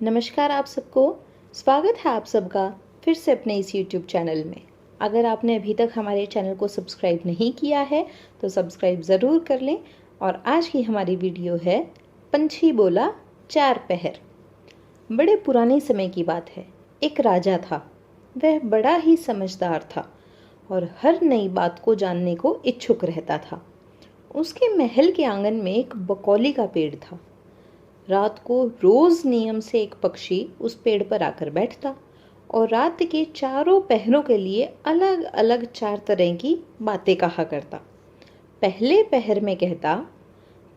नमस्कार आप सबको। स्वागत है आप सबका फिर से अपने इस YouTube चैनल में। अगर आपने अभी तक हमारे चैनल को सब्सक्राइब नहीं किया है तो सब्सक्राइब ज़रूर कर लें। और आज की हमारी वीडियो है पंछी बोला चार पहर। बड़े पुराने समय की बात है। एक राजा था। वह बड़ा ही समझदार था और हर नई बात को जानने को इच्छुक रहता था। उसके महल के आंगन में एक बकौली का पेड़ था। रात को रोज नियम से एक पक्षी उस पेड़ पर आकर बैठता और रात के चारों पहरों के लिए अलग अलग चार तरह की बातें कहा करता। पहले पहर में कहता,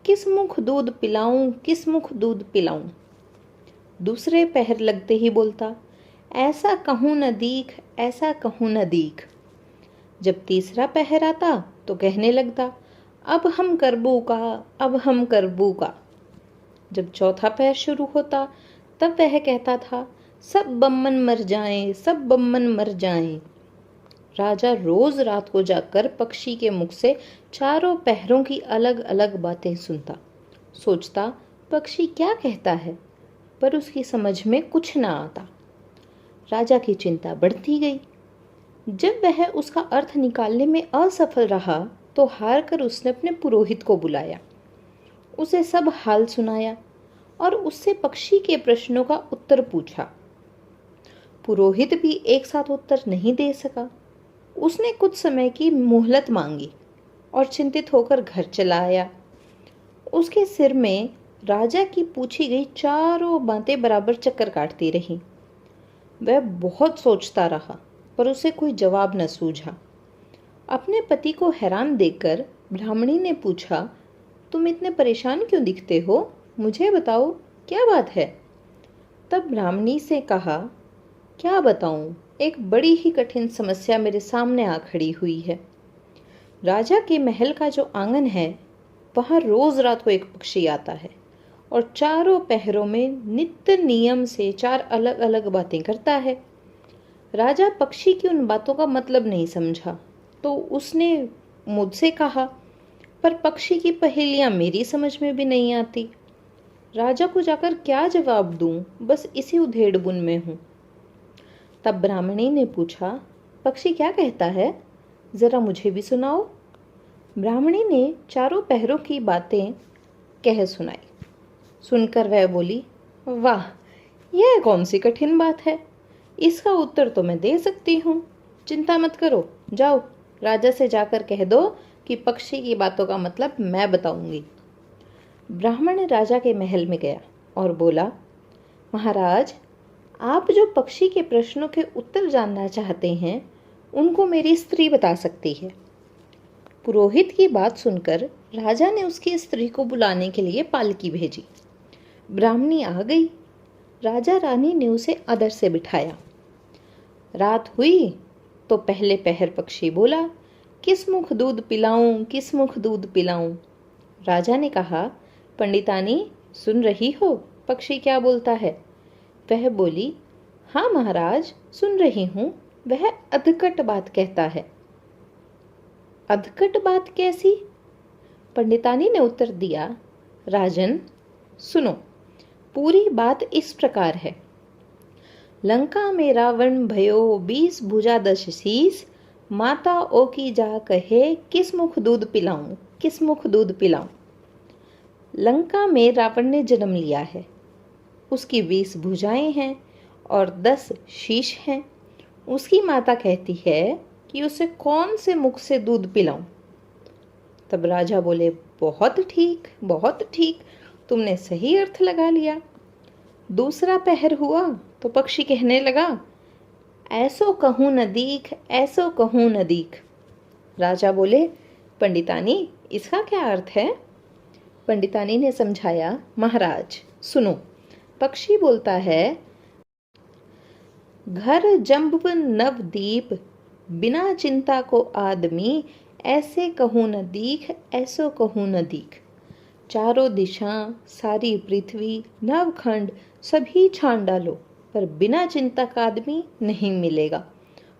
किस मुख दूध पिलाऊं, किस मुख दूध पिलाऊं। दूसरे पहर लगते ही बोलता, ऐसा कहूं न दीख, ऐसा कहूं न दीख। जब तीसरा पहर आता तो कहने लगता, अब हम करबू का, अब हम करबू का। जब चौथा पहर शुरू होता तब वह कहता था, सब बम्मन मर जाएं, सब बम्मन मर जाएं। राजा रोज रात को जाकर पक्षी के मुख से चारों पहरों की अलग अलग बातें सुनता। सोचता पक्षी क्या कहता है, पर उसकी समझ में कुछ ना आता। राजा की चिंता बढ़ती गई। जब वह उसका अर्थ निकालने में असफल रहा तो हार कर उसने अपने पुरोहित को बुलाया। उसे सब हाल सुनाया और उससे पक्षी के प्रश्नों का उत्तर पूछा। पुरोहित भी एक साथ उत्तर नहीं दे सका। उसने कुछ समय की मोहलत मांगी और चिंतित होकर घर चला आया। उसके सिर में राजा की पूछी गई चारों बातें बराबर चक्कर काटती रहीं। वह बहुत सोचता रहा पर उसे कोई जवाब न सूझा। अपने पति को हैरान देखकर ब्राह्मणी ने पूछा, तुम इतने परेशान क्यों दिखते हो? मुझे बताओ क्या बात है? तब ब्राह्मणी से कहा, क्या बताऊं, एक बड़ी ही कठिन समस्या मेरे सामने आ खड़ी हुई है। राजा के महल का जो आंगन है वहां रोज रात को एक पक्षी आता है और चारों पहरों में नित्य नियम से चार अलग अलग बातें करता है। राजा पक्षी की उन बातों का मतलब नहीं समझा तो उसने मुझसे कहा, पर पक्षी की पहेलियां मेरी समझ में भी नहीं आती। राजा को जाकर क्या जवाब दूं, बस इसी उधेड़बुन में हूं। तब ब्राह्मणी ने पूछा, पक्षी क्या कहता है, जरा मुझे भी सुनाओ। ब्राह्मणी ने चारों पहरों की बातें कह सुनाई। सुनकर वह बोली, वाह, यह कौन सी कठिन बात है, इसका उत्तर तो मैं दे सकती हूँ। चिंता मत करो, जाओ राजा से जाकर कह दो कि पक्षी की बातों का मतलब मैं बताऊंगी। ब्राह्मण राजा के महल में गया और बोला, महाराज, आप जो पक्षी के प्रश्नों के उत्तर जानना चाहते हैं उनको मेरी स्त्री बता सकती है। पुरोहित की बात सुनकर राजा ने उसकी स्त्री को बुलाने के लिए पालकी भेजी। ब्राह्मणी आ गई। राजा रानी ने उसे आदर से बिठाया। रात हुई तो पहले पहर पक्षी बोला, किस मुख दूध पिलाऊं, किस मुख दूध पिलाऊं। राजा ने कहा, पंडितानी सुन रही हो पक्षी क्या बोलता है? वह बोली, हाँ महाराज सुन रही हूँ, वह अधकट बात कहता है। अधकट बात कैसी? पंडितानी ने उत्तर दिया, राजन सुनो, पूरी बात इस प्रकार है। लंका में रावण भयो 20 भुजा 10 शीस, माता ओ की जा कहे, किस मुख दूध पिलाऊं, किस मुख दूध पिलाऊं। लंका में रावण ने जन्म लिया है। उसकी 20 भुजाएं हैं और 10 शीश हैं। उसकी माता कहती है कि उसे कौन से मुख से दूध पिलाऊं। तब राजा बोले, बहुत ठीक, बहुत ठीक, तुमने सही अर्थ लगा लिया। दूसरा पहर हुआ तो पक्षी कहने लगा, ऐसो कहूं न दीख, ऐसो कहूं न दीख। राजा बोले, पंडितानी इसका क्या अर्थ है? पंडितानी ने समझाया, महाराज सुनो, पक्षी बोलता है, घर जंब नवदीप, बिना चिंता को आदमी, ऐसे कहूं न दीख, ऐसो कहूं न दीख। चारों दिशा, सारी पृथ्वी, नवखंड सभी छान डालो पर बिना चिंता का आदमी नहीं मिलेगा।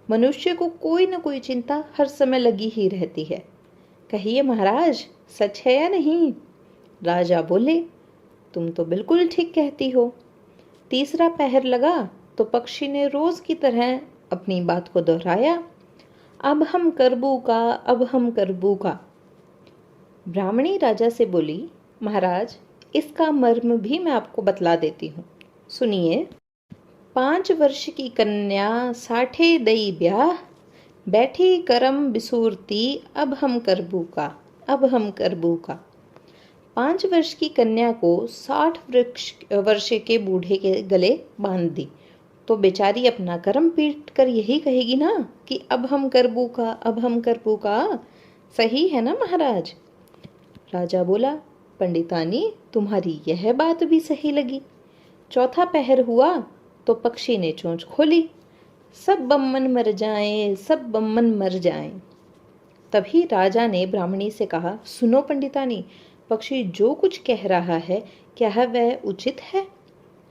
मनुष्य को कोई न कोई चिंता हर समय लगी ही रहती है। कहिए महाराज, सच है या नहीं? राजा बोले, तुम तो बिल्कुल ठीक कहती हो। तीसरा पहर लगा तो पक्षी ने रोज की तरह अपनी बात को दोहराया, अब हम करबू का, अब हम करबू का। ब्राह्मणी राजा से बोली, महाराज, इसका मर्म भी मैं आपको बतला देती हूँ, सुनिए। 5 वर्ष की कन्या साठे दई ब्याह, बैठी करम बिसूरती, अब हम करबू का, अब हम करबू का। 5 वर्ष की कन्या को 60 वर्ष के बूढ़े के गले बांध दी तो बेचारी अपना कर्म पीट कर यही कहेगी ना कि अब हम करबू का, अब हम करबू का। सही है ना महाराज? राजा बोला, पंडितानी, तुम्हारी यह बात भी सही लगी। चौथा पहर हुआ तो पक्षी ने चोंच खोली, सब बम्मन मर जाएं, सब बम्मन मर जाएं। तभी राजा ने ब्राह्मणी से कहा, सुनो पंडितानी, पक्षी जो कुछ कह रहा है क्या वह उचित है?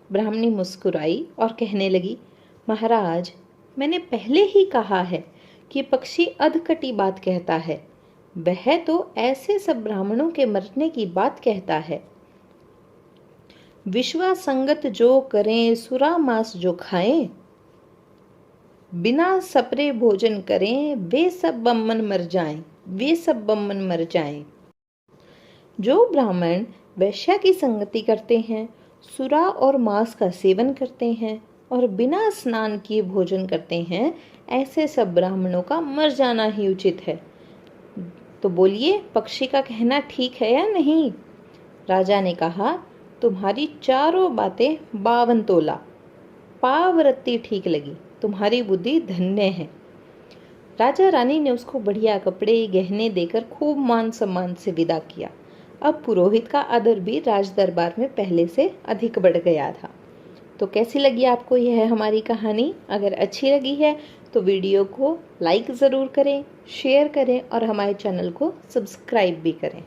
ब्राह्मणी मुस्कुराई और कहने लगी, महाराज, मैंने पहले ही कहा है कि पक्षी अधकटी बात कहता है। वह तो ऐसे सब ब्राह्मणों के मरने की बात कहता है। विश्वा संगत जो करें, सुरा मांस जो खाएं, बिना सपरे भोजन करें, वे सब बम्मन मर जाएं, वे सब बम्मन मर जाएं। जो ब्राह्मण वैश्या की संगति करते हैं, सुरा और मांस का सेवन करते हैं और बिना स्नान किए भोजन करते हैं, ऐसे सब ब्राह्मणों का मर जाना ही उचित है। तो बोलिए, पक्षी का कहना ठीक है या नहीं? राजा ने कहा, तुम्हारी चारों बातें 52 तोला, पावरत्ती ठीक लगी, तुम्हारी बुद्धि धन्य है। राजा रानी ने उसको बढ़िया कपड़े गहने देकर खूब मान सम्मान से विदा किया। अब पुरोहित का आदर भी राज दरबार में पहले से अधिक बढ़ गया था। तो कैसी लगी आपको यह हमारी कहानी? अगर अच्छी लगी है तो वीडियो को लाइक ज़रूर करें, शेयर करें और हमारे चैनल को सब्सक्राइब भी करें।